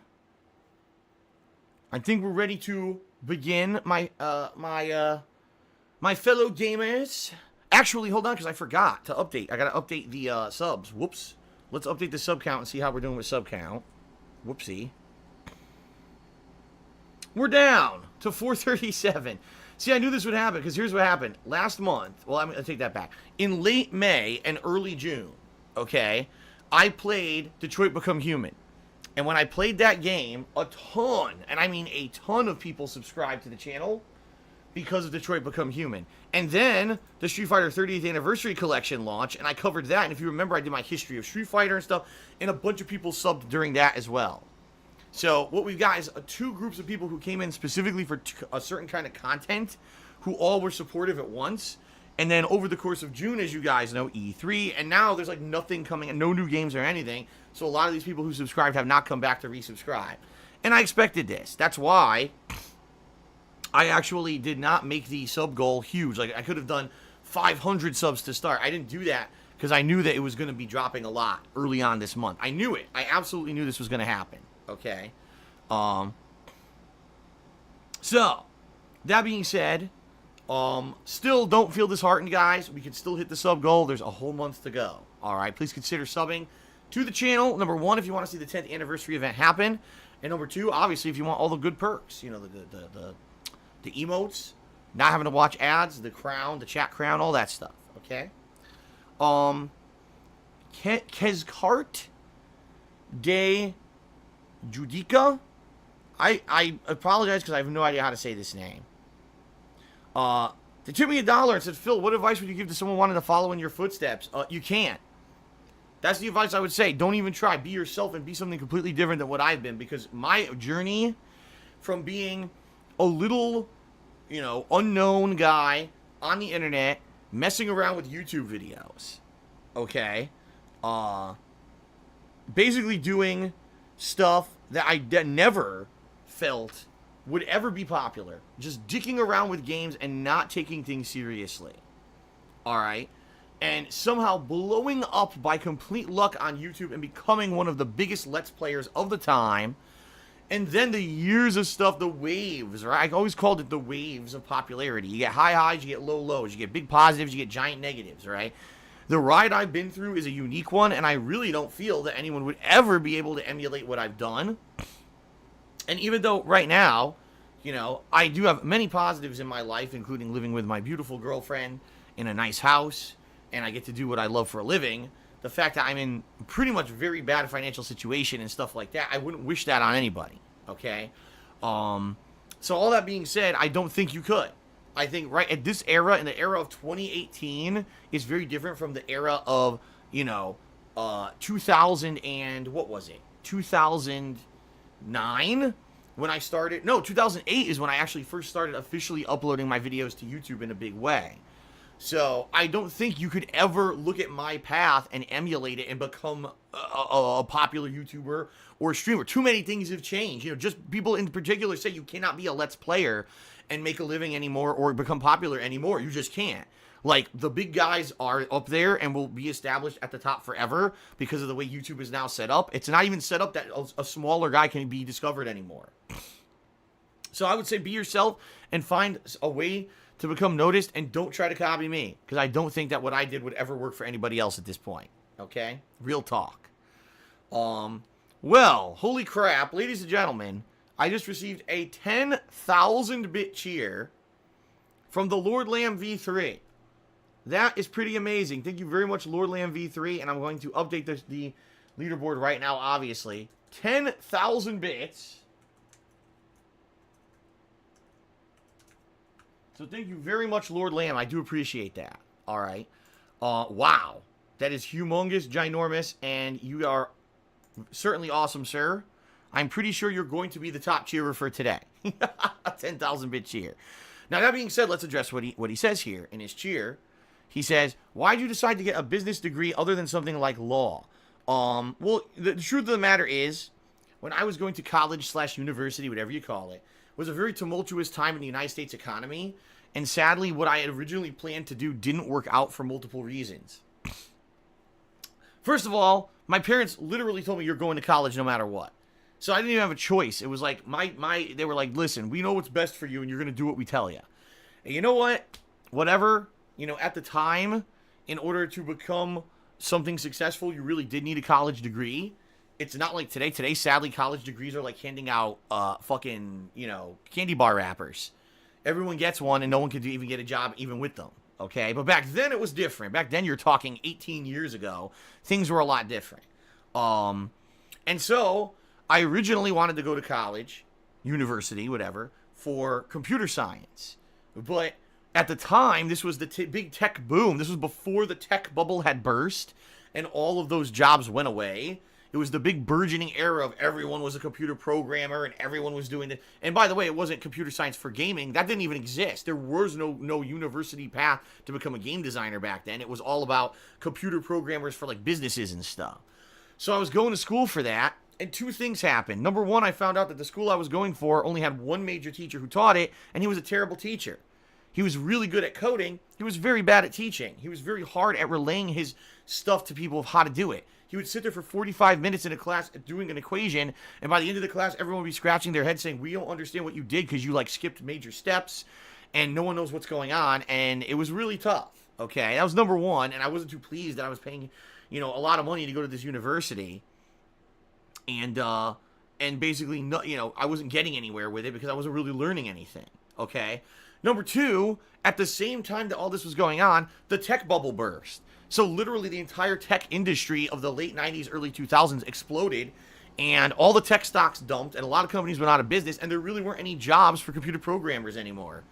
I think we're ready to begin my my fellow gamers. Actually, hold on, because I forgot to update. I got to update the subs. Whoops. Let's update the sub count and see how we're doing with sub count. Whoopsie. We're down to 437. See, I knew this would happen, because here's what happened. Last month, well, I'm going to take that back. In late May and early June, okay, I played Detroit Become Human. And when I played that game, a ton, and I mean a ton of people subscribed to the channel because of Detroit Become Human. And then the Street Fighter 30th Anniversary Collection launched, and I covered that. And if you remember, I did my history of Street Fighter and stuff, and a bunch of people subbed during that as well. So what we've got is two groups of people who came in specifically for a certain kind of content, who all were supportive at once. And then over the course of June, as you guys know, E3, and now there's like nothing coming, and no new games or anything. So a lot of these people who subscribed have not come back to resubscribe. And I expected this. That's why I actually did not make the sub goal huge. Like, I could have done 500 subs to start. I didn't do that because I knew that it was going to be dropping a lot early on this month. I knew it. I absolutely knew this was going to happen. Okay. So, that being said, still don't feel disheartened, guys. We can still hit the sub goal. There's a whole month to go. All right. Please consider subbing to the channel. Number one, if you want to see the 10th anniversary event happen. And number two, obviously, if you want all the good perks, the emotes, not having to watch ads, the crown, the chat crown, all that stuff. Okay. Kezkart de Judica. I apologize because I have no idea how to say this name. They took me $1 and said, Phil, what advice would you give to someone wanting to follow in your footsteps? You can't. That's the advice I would say. Don't even try. Be yourself and be something completely different than what I've been, because my journey from being a little, unknown guy on the internet, messing around with YouTube videos, okay, basically doing stuff that I never felt would ever be popular, just dicking around with games and not taking things seriously, alright, and somehow blowing up by complete luck on YouTube and becoming one of the biggest Let's Players of the time. And then the years of stuff, the waves, right? I always called it the waves of popularity. You get high highs, you get low lows, you get big positives, you get giant negatives, right? The ride I've been through is a unique one, and I really don't feel that anyone would ever be able to emulate what I've done. And even though right now, I do have many positives in my life, including living with my beautiful girlfriend in a nice house, and I get to do what I love for a living, the fact that I'm in pretty much very bad financial situation and stuff like that, I wouldn't wish that on anybody, okay? So all that being said, I don't think you could. I think right at this era, in the era of 2018, is very different from the era of, 2000 and, what was it? 2009? When I started, no, 2008 is when I actually first started officially uploading my videos to YouTube in a big way. So I don't think you could ever look at my path and emulate it and become a popular YouTuber or streamer. Too many things have changed. You know, just people in particular say you cannot be a Let's Player and make a living anymore or become popular anymore. You just can't. Like, the big guys are up there and will be established at the top forever because of the way YouTube is now set up. It's not even set up that a smaller guy can be discovered anymore. So I would say be yourself and find a way to become noticed, and don't try to copy me, because I don't think that what I did would ever work for anybody else at this point. Okay? Real talk. Well, holy crap, ladies and gentlemen, I just received a 10,000 bit cheer from the Lord Lamb V3. That is pretty amazing. Thank you very much, Lord Lamb V3, and I'm going to update the leaderboard right now, obviously. 10,000 bits. So thank you very much, Lord Lamb. I do appreciate that. All right. Wow. That is humongous, ginormous, and you are certainly awesome, sir. I'm pretty sure you're going to be the top cheerer for today. A 10,000 bit cheer. Now, that being said, let's address what he says here in his cheer. He says, why'd you decide to get a business degree other than something like law? Well, the truth of the matter is, when I was going to college / university, whatever you call it, was a very tumultuous time in the United States economy, and sadly, what I had originally planned to do didn't work out for multiple reasons. First of all, my parents literally told me you're going to college no matter what. So I didn't even have a choice. It was like, they were like, listen, we know what's best for you, and you're going to do what we tell you. And you know what? Whatever, you know, at the time, in order to become something successful, you really did need a college degree. It's not like today. Today, sadly, college degrees are like handing out fucking, you know, candy bar wrappers. Everyone gets one, and no one could even get a job even with them, okay? But back then, it was different. Back then, you're talking 18 years ago. Things were a lot different. And so, I originally wanted to go to college, university, whatever, for computer science. But at the time, this was the big tech boom. This was before the tech bubble had burst, and all of those jobs went away. It was the big burgeoning era of everyone was a computer programmer and everyone was doing it. And by the way, it wasn't computer science for gaming. That didn't even exist. There was no university path to become a game designer back then. It was all about computer programmers for like businesses and stuff. So I was going to school for that, and two things happened. Number one, I found out that the school I was going for only had one major teacher who taught it, and he was a terrible teacher. He was really good at coding. He was very bad at teaching. He was very hard at relaying his stuff to people of how to do it. He would sit there for 45 minutes in a class doing an equation, and by the end of the class, everyone would be scratching their head saying, we don't understand what you did because you, like, skipped major steps, and no one knows what's going on, and it was really tough, okay? That was number one, and I wasn't too pleased that I was paying, you know, a lot of money to go to this university, and basically, you know, I wasn't getting anywhere with it because I wasn't really learning anything, okay? Number two, at the same time that all this was going on, the tech bubble burst. So literally the entire tech industry of the late 90s, early 2000s exploded, and all the tech stocks dumped, and a lot of companies went out of business, and there really weren't any jobs for computer programmers anymore.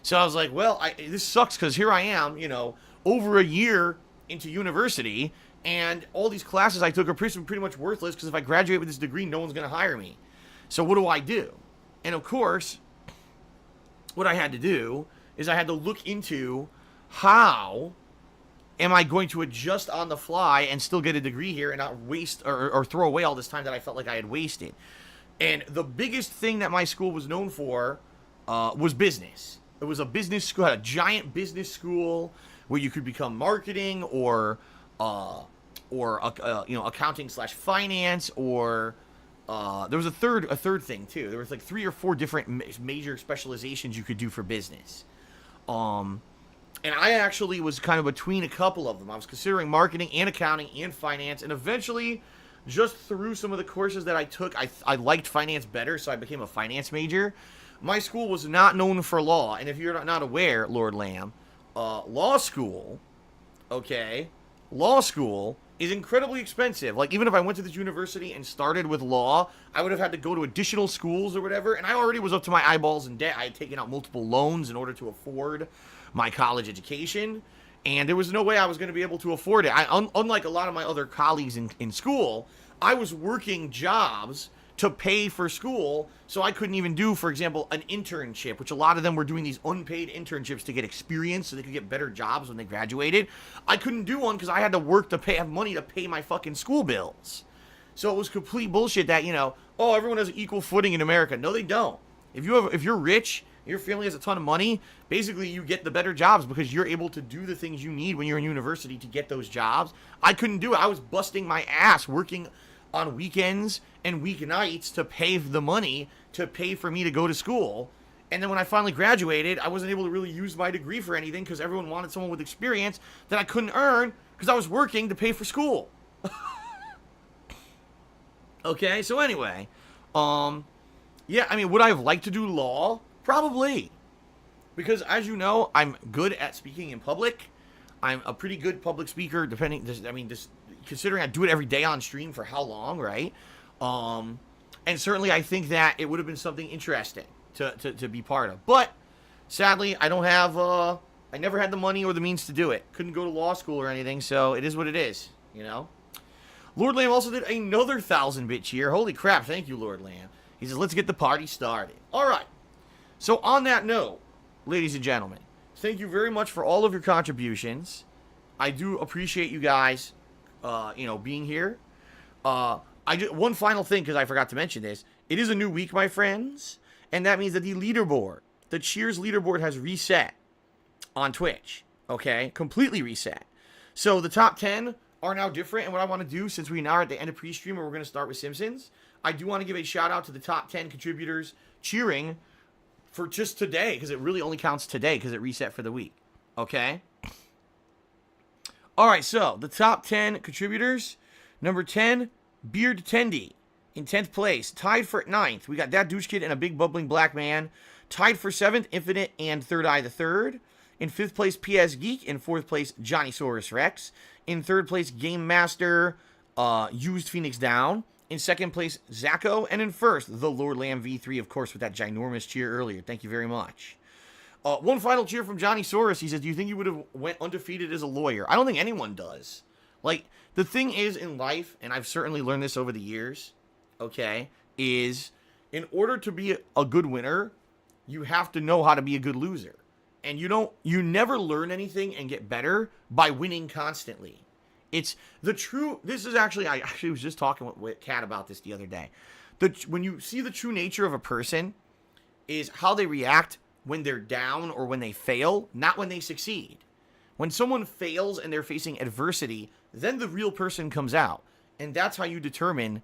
So I was like, well, this sucks, because here I am, you know, over a year into university, and all these classes I took are pretty much worthless, because if I graduate with this degree, no one's going to hire me. So what do I do? And of course, what I had to do is I had to look into how am I going to adjust on the fly and still get a degree here and not waste or throw away all this time that I felt like I had wasted. And the biggest thing that my school was known for was business. It was a business school, had a giant business school where you could become marketing or you know, accounting / finance, or there was a third thing too. There was like 3 or 4 different major specializations you could do for business. And I actually was kind of between a couple of them. I was considering marketing and accounting and finance, and eventually, just through some of the courses that I took, I liked finance better, so I became a finance major. My school was not known for law, and if you're not aware, Lord Lamb, law school, okay, law school is incredibly expensive. Like, even if I went to this university and started with law, I would have had to go to additional schools or whatever, and I already was up to my eyeballs in debt. I had taken out multiple loans in order to afford my college education, and there was no way I was going to be able to afford it. Unlike a lot of my other colleagues in school, I was working jobs to pay for school. So I couldn't even do, for example, an internship, which a lot of them were doing these unpaid internships to get experience so they could get better jobs when they graduated. I couldn't do one because I had to work to have money to pay my fucking school bills. So it was complete bullshit that, you know, oh, everyone has equal footing in America. No, they don't. If you're rich, your family has a ton of money, basically you get the better jobs because you're able to do the things you need when you're in university to get those jobs. I couldn't do it. I was busting my ass working on weekends and weeknights to pay the money to pay for me to go to school. And then when I finally graduated, I wasn't able to really use my degree for anything because everyone wanted someone with experience that I couldn't earn because I was working to pay for school. Okay, so anyway, yeah, I mean, would I have liked to do law? Probably. Because as you know, I'm good at speaking in public. I'm a pretty good public speaker, just considering I do it every day on stream for how long, right? And certainly I think that it would have been something interesting to be part of. But sadly, I don't have, I never had the money or the means to do it. Couldn't go to law school or anything, so it is what it is, you know? Lord Lamb also did another 1,000-bit cheer. Holy crap, thank you, Lord Lamb. He says, let's get the party started. All right. So on that note, ladies and gentlemen, thank you very much for all of your contributions. I do appreciate you guys, being here. One final thing, because I forgot to mention this. It is a new week, my friends, and that means that the leaderboard, the Cheers leaderboard has reset on Twitch, okay? Completely reset. So the top 10 are now different, and what I want to do, since we now are at the end of pre-stream and we're going to start with Simpsons, I do want to give a shout-out to the top 10 contributors cheering for just today, because it really only counts today, because it reset for the week, okay? Alright, so, the top 10 contributors. Number 10, Beard Tendy, in 10th place. Tied for 9th, we got That Douche Kid and a Big Bubbling Black Man. Tied for 7th, Infinite and Third Eye the Third. In 5th place, PS Geek. In 4th place, Johnny Saurus Rex. In 3rd place, Game Master, Used Phoenix Down. In 2nd place, Zacho. And in 1st, the Lord Lamb V3, of course, with that ginormous cheer earlier. Thank you very much. One final cheer from Johnny Saurus. He says, do you think you would have went undefeated as a lawyer? I don't think anyone does. Like, the thing is in life, and I've certainly learned this over the years, okay, is in order to be a good winner, you have to know how to be a good loser. And you never learn anything and get better by winning constantly. It's the true, I actually was just talking with Kat about this the other day. When you see the true nature of a person is how they react when they're down or when they fail, not when they succeed. When someone fails and they're facing adversity, then the real person comes out. And that's how you determine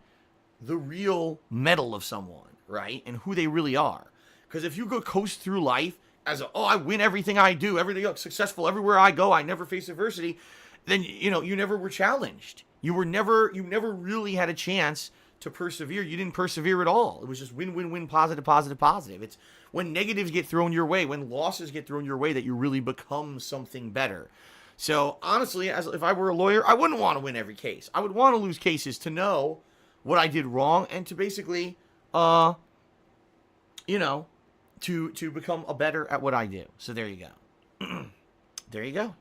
the real mettle of someone, right? And who they really are. Because if you go coast through life as I win everything I do, everything else successful everywhere I go, I never face adversity, then you never were challenged. You never really had a chance to persevere. You didn't persevere at all. It was just win, win, win, positive, positive, positive. It's when negatives get thrown your way, when losses get thrown your way, that you really become something better. So honestly, if I were a lawyer, I wouldn't want to win every case. I would want to lose cases to know what I did wrong and to basically, to become a better at what I do. So there you go. There you go.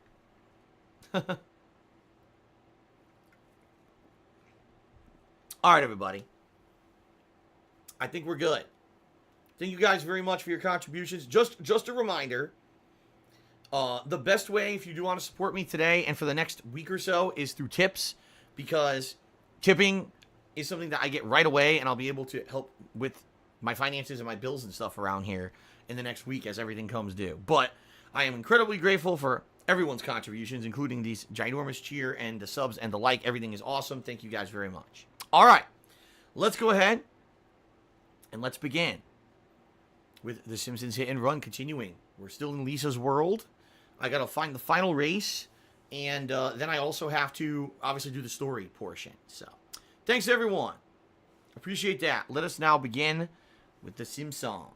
All right, everybody. I think we're good. Thank you guys very much for your contributions. Just a reminder, the best way if you do want to support me today and for the next week or so is through tips, because tipping is something that I get right away, and I'll be able to help with my finances and my bills and stuff around here in the next week as everything comes due. But I am incredibly grateful for everyone's contributions, including these ginormous cheer and the subs and the like. Everything is awesome. Thank you guys very much. All right, let's go ahead and let's begin with the Simpsons Hit and Run continuing. We're still in Lisa's world. I got to find the final race, and then I also have to obviously do the story portion. So thanks, everyone. Appreciate that. Let us now begin with the Simpsons.